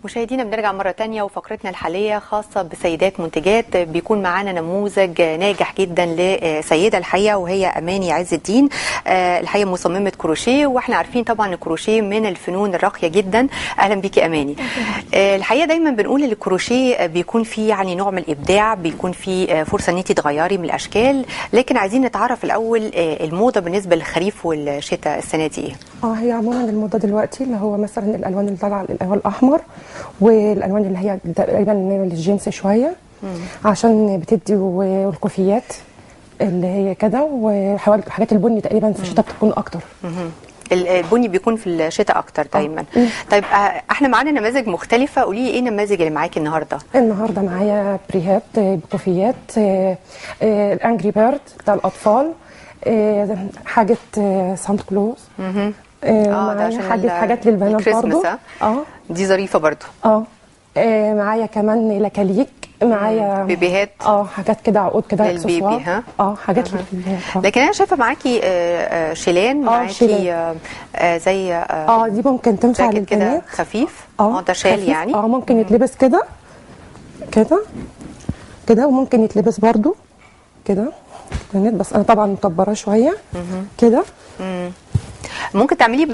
مشاهدينا بنرجع مرة تانية وفقرتنا الحالية خاصة بسيدات منتجات. بيكون معانا نموذج ناجح جدا لسيدة الحقيقة وهي أماني عز الدين. الحقيقة مصممة كروشيه، واحنا عارفين طبعا الكروشيه من الفنون الراقية جدا. أهلا بيكي أماني. الحقيقة دايما بنقول ان الكروشيه بيكون فيه يعني نوع من الإبداع، بيكون فيه فرصة ان انت تغيري من الأشكال، لكن عايزين نتعرف الأول الموضة بالنسبة للخريف والشتاء السنة دي ايه؟ هي عموما الموضة دلوقتي اللي هو مثلا الألوان اللي طالعة الألوان الأحمر والالوان اللي هي تقريبا للجنس شويه عشان بتدي، والكوفيات اللي هي كده، وحاجات البني تقريبا في الشتاء بتكون اكتر. البني بيكون في الشتاء اكتر دايما. طيب احنا معانا نماذج مختلفه، قولي لي ايه النماذج اللي معاكي النهارده؟ النهارده معايا بريهات بكوفيات، الانجري بيرد بتاع الاطفال، حاجه سانت كلوز، معايا حاجات للبنات برضو. دي ظريفه برضو. معايا كمان لكاليك، معايا بيبيهات، حاجات كده، عقود كده للبيبي. حاجات للبيبيهات. لكن انا شايفه معاكي شيلان، معاكي زي دي ممكن تنفع للبنات خفيف. ده شال يعني ممكن يتلبس كده كده كده، وممكن يتلبس برضو كده للبنات، بس انا طبعا مكبراه شويه كده. ممكن تعملي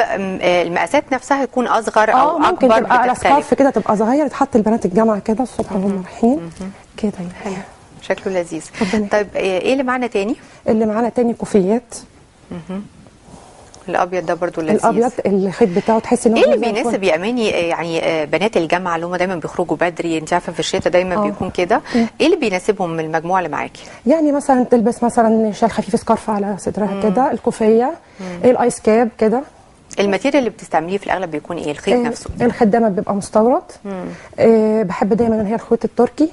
المقاسات نفسها يكون اصغر او اكبر، ممكن تبقى على سكارف كده تبقى صغيره، تحط البنات الجامعه كده الصبح وهم رايحين كده يعني. شكله لذيذ. طيب ايه اللي معانا تاني؟ اللي معانا تاني كوفيات. الابيض ده برضو لذيذ. الابيض الخيط بتاعه تحسي ان هو ايه اللي بيناسب يا اماني يعني بنات الجامعه اللي هم دايما بيخرجوا بدري؟ انت عارفه في الشتاء دايما بيكون كده. ايه اللي بيناسبهم من المجموعه اللي معاكي؟ يعني مثلا تلبس مثلا شال خفيف، سكارف على صدرها كده، الكوفيه، الايس كاب كده. الماتيريال اللي بتستعمليه في الاغلب بيكون ايه؟ الخيط نفسه؟ الخيط دايما بيبقى مستورد. بحب دايما ان هي الخيوط التركي،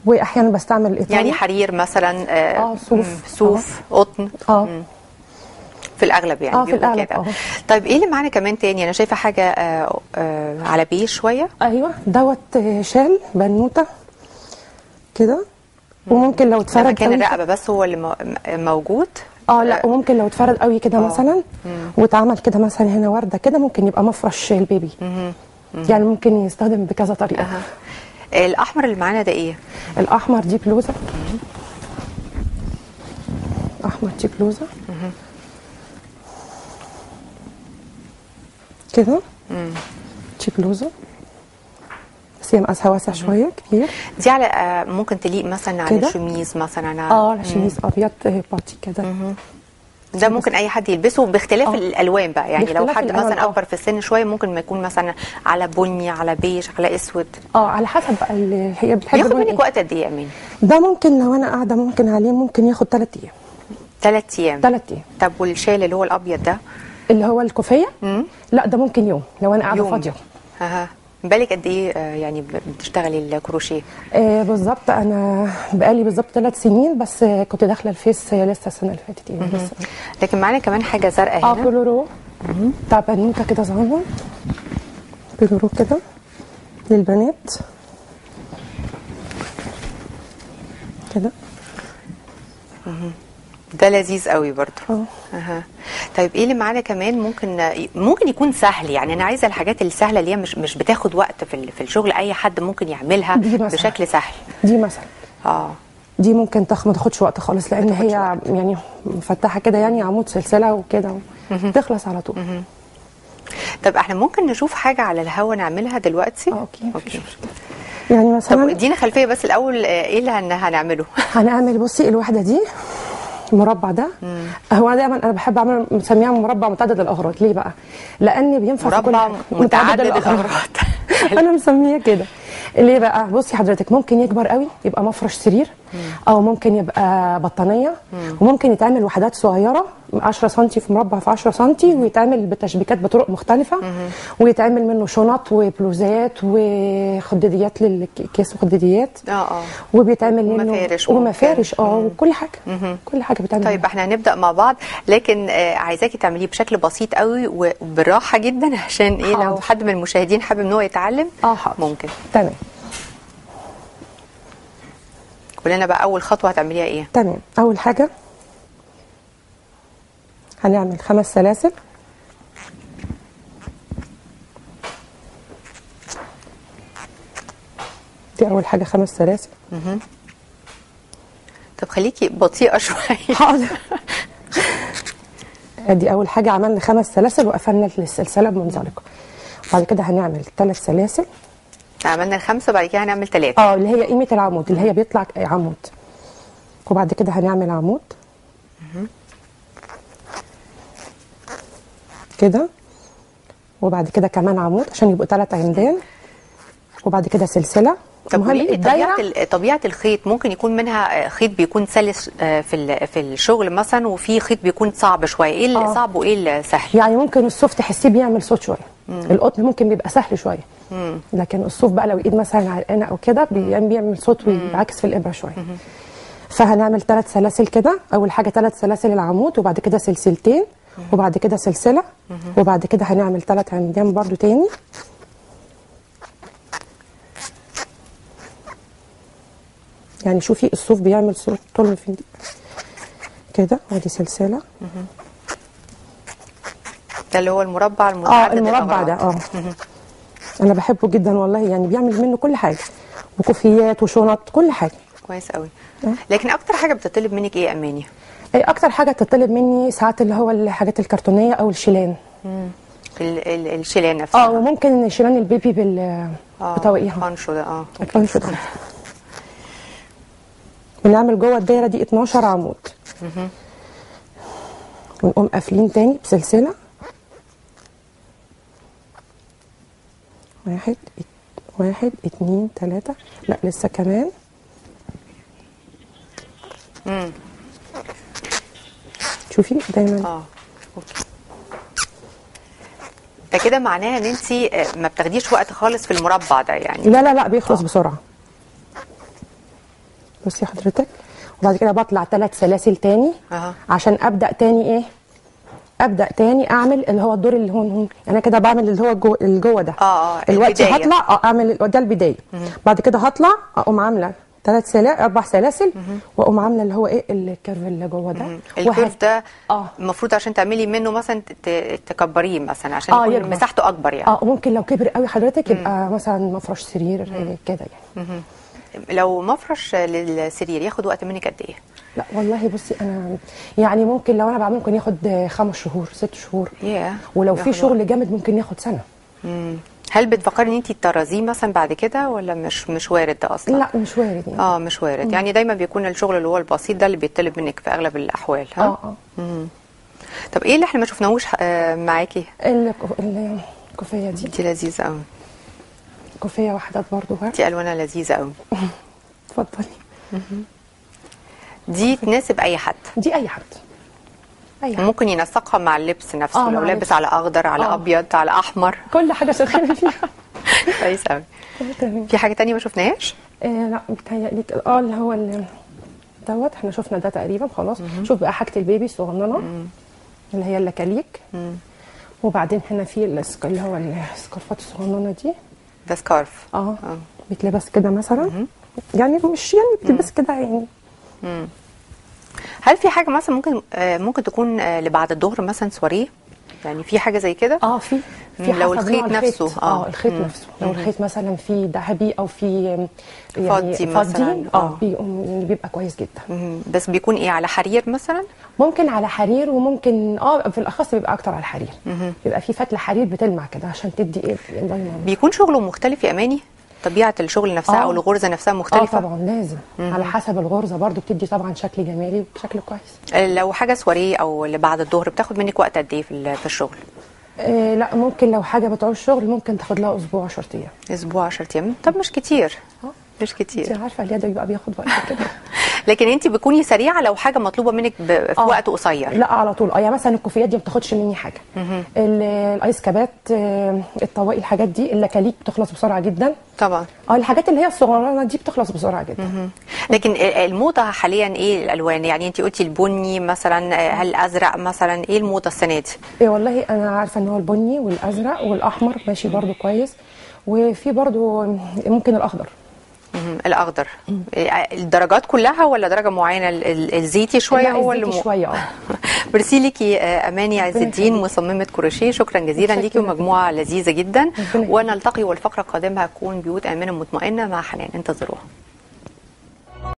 واحيانا بستعمل الايطالي، يعني حرير مثلا، صوف، قطن. في الاغلب يعني في الأغلب كده. طيب ايه اللي معانا كمان تاني؟ انا شايفه حاجه على بيه شويه. ايوه دوت شال بنوته كده، وممكن لو اتفرد مكان الرقبه بس هو اللي موجود. لا، وممكن لو اتفرد قوي كده مثلا واتعمل كده مثلا هنا ورده كده، ممكن يبقى مفرش البيبي. يعني ممكن يستخدم بكذا طريقه. الاحمر اللي معانا ده ايه؟ الاحمر دي بلوزه. احمر دي بلوزه كده. دي بلوزه بس هي مقاسها واسع شويه كبير. دي على ممكن تليق مثلا على شميز مثلا. على شميز ابيض باتي كده. ده ممكن اي حد يلبسه باختلاف الالوان بقى، يعني لو حد مثلا اكبر في السن شويه ممكن ما يكون مثلا على بني، على بيج، على اسود. على حسب بقى اللي هي بتحب. بياخد منك وقت قد ايه يا اماني؟ ده ممكن لو انا قاعده ممكن عليه ممكن ياخد 3 ايام. 3 ايام؟ 3 ايام. طب والشال اللي هو الابيض ده اللي هو الكوفيه؟ لا ده ممكن يوم لو انا قاعده فاضيه. بالك قد ايه يعني بتشتغلي الكروشيه؟ بالظبط انا بقالي بالظبط 3 سنين، بس كنت داخله الفيس لسه السنه اللي فاتت يعني. لكن معانا كمان حاجه زرقاء هنا. بلورو بتاع بنوته كده صغنن، بلورو كده للبنات كده. ده لذيذ قوي برضو. طيب ايه اللي معانا كمان؟ ممكن يكون سهل، يعني انا عايزه الحاجات السهله اللي هي مش بتاخد وقت في الشغل، اي حد ممكن يعملها بشكل سهل. دي مثلا دي ممكن ما تاخدش وقت خالص، لان هي يعني مفتحه كده، يعني عمود سلسله وكده تخلص على طول. طب احنا ممكن نشوف حاجه على الهوا نعملها دلوقتي؟ اوكي. يعني مثلا طب ادينا خلفيه بس الاول، ايه اللي هنعمله؟ هنعمل بصي الواحده دي المربع ده. هو دايما انا بحب اعمل مسميها مربع متعدد الاغراض. ليه بقى؟ لان بينفع مربع متعدد الاغراض. انا مسميه كده. ليه بقى؟ بصي حضرتك، ممكن يكبر قوي يبقى مفرش سرير، او ممكن يبقى بطانيه، وممكن يتعمل وحدات صغيره 10 سم في مربع في 10 سم، ويتعمل بتشبيكات بطرق مختلفه، ويتعمل منه شنط وبلوزات وخداديات للكيس وخداديات. وبيتعمل منه ومفارش وكل حاجه. كل حاجه بتعمل. طيب احنا هنبدا مع بعض، لكن عايزاكي تعمليه بشكل بسيط قوي وبالراحه جدا، عشان ايه لو حد من المشاهدين حابب ان هو يتعلم ممكن. تمام. قولنا بقى اول خطوه هتعمليها ايه؟ تمام. اول حاجه هنعمل 5 سلاسل دي اول حاجه 5 سلاسل. طب خليكي بطيئه شويه. حاضر. ادي اول حاجه عملنا 5 سلاسل وقفلنا السلسله بمنزلقه. بعد كده هنعمل 3 سلاسل. عملنا ال5 بعد كده هنعمل 3. اللي هي قيمه العمود، اللي هي بيطلع عمود. وبعد كده هنعمل عمود كده، وبعد كده كمان عمود عشان يبقوا 3 عمدان، وبعد كده سلسله. طب طبيعه الخيط ممكن يكون منها خيط بيكون سلس في الشغل مثلا، وفي خيط بيكون صعب شويه، ايه اللي صعب وايه اللي سهل؟ يعني ممكن الصوف تحسيه بيعمل صوت شويه، القطن ممكن بيبقى سهل شويه، لكن الصوف بقى لو ايد مثلا عرقانه او كده بيعمل صوت ويعكس في الابره شويه. فهنعمل 3 سلاسل كده. اول حاجه 3 سلاسل العمود، وبعد كده سلسلتين، وبعد كده سلسله، وبعد كده هنعمل 3 عمدان برضو تاني. يعني شوفي الصوف بيعمل صوت طول في كده. ودي سلسله. ده اللي هو المربع المتعدد المربع ده. انا بحبه جدا والله، يعني بيعمل منه كل حاجه، وكوفيات وشنط كل حاجه. كويس قوي. لكن اكتر حاجه بتطلب منك ايه يا اماني؟ اكتر حاجه بتطلب مني ساعات اللي هو الحاجات الكرتونيه او الشيلان. الشيلان نفسها. وممكن شيلان البيبي بطواقيها. البانشو ده. البانشو ده بنعمل جوه الدايره دي 12 عمود. ونقوم قافلين تاني بسلسله. 1 2 3. لا لسه كمان. شوفي دايما. اوكي. ده كده معناها ان انت ما بتاخديش وقت خالص في المربع ده يعني؟ لا بيخلص بسرعه. بصي حضرتك. وبعد كده بطلع 3 سلاسل تاني عشان ابدا تاني اعمل اللي هو الدور اللي هون يعني انا كده بعمل اللي هو جوه ده. دلوقتي هطلع اعمل ده البدايه. بعد كده هطلع اقوم عامله 4 سلاسل، واقوم عامله اللي هو الكيرف اللي جوه ده. الكيرف ده المفروض عشان تعملي منه مثلا تكبريه مثلا عشان يكون مساحته اكبر يعني. ممكن لو كبر قوي حضرتك يبقى مثلا مفرش سرير كده يعني. لو مفرش للسرير ياخد وقت منك قد ايه؟ لا والله بصي انا يعني ممكن لو انا بعمل ممكن ياخد 5 شهور 6 شهور. ولو في شغل جامد ممكن ياخد سنه. هل بتفكري ان انت تطرزيه مثلا بعد كده ولا مش وارد ده اصلا؟ لا مش وارد يعني. مش وارد. يعني دايما بيكون الشغل اللي هو البسيط ده اللي بيطلب منك في اغلب الاحوال. طب ايه اللي احنا ما شفناهوش معاكي؟ الكوفيه دي لذيذه قوي. كوفيه وحدات برضو بقى. دي الوانها لذيذه قوي. اتفضلي. دي تناسب اي حد؟ دي اي حد. ممكن ينسقها مع اللبس نفسه. لو لابس على اخضر على ابيض على احمر كل حاجه شغاله فيها. كويس قوي. في حاجه تانية ما شفناهاش؟ لا بتهيألي اللي هو دوت احنا شفنا ده تقريبا خلاص. شوف بقى حاجه البيبي الصغننه اللي هي اللكاليك. وبعدين هنا في اللي هو السكارفات الصغننه دي. ده سكارف. بيتلبس كده مثلا. يعني مش يعني بتلبس كده يعني. هل في حاجه مثلا ممكن تكون لبعد الظهر مثلا سواريه؟ يعني في حاجه زي كده؟ في لو الخيط نفسه. الخيط نفسه لو الخيط مثلا في ذهبي او في يعني فضي مثلا. بيبقى كويس جدا. بس بيكون على حرير مثلا؟ ممكن على حرير، وممكن في الاخص بيبقى اكتر على الحرير. بيبقى في فتله حرير بتلمع كده عشان تدي بيكون شغله مختلف يا اماني؟ طبيعه الشغل نفسها او الغرزه نفسها مختلفه؟ طبعا لازم. على حسب الغرزه برضو بتدي طبعا شكل جمالي وشكل كويس. لو حاجه سواريه او اللي بعد الظهر بتاخد منك وقت قد ايه في الشغل؟ لا ممكن لو حاجه بتعوز شغل ممكن تاخد لها اسبوع 10 ايام. اسبوع 10 ايام؟ طب مش كتير. مش كتير. انت عارفه اليد بيبقى بياخد وقت كده. لكن انت بتكوني سريعه لو حاجه مطلوبه منك في وقت قصير؟ لا على طول. يعني مثلا الكوفيات دي ما بتاخدش مني حاجه. الايس كابات، الطواقي، الحاجات دي، اللكاليك بتخلص بسرعه جدا طبعا. الحاجات اللي هي الصغيره دي بتخلص بسرعه جدا. لكن الموضه حاليا ايه الالوان؟ يعني انت قلتي البني مثلا، هل الازرق مثلا؟ ايه الموضه السنه دي؟ والله انا عارفه ان هو البني والازرق والاحمر ماشي برضو كويس، وفي برضو ممكن الاخضر. الاخضر. الدرجات كلها ولا درجه معينه؟ الزيتي شويه لا، هو الزيتي شويه ميرسي ليكي اماني عز الدين مصممه كروشيه، شكرا جزيلا ليكي، ومجموعه لذيذه جدا. ونلتقي والفقره القادمه هتكون بيوت امنه مطمئنه مع حنان، انتظروها.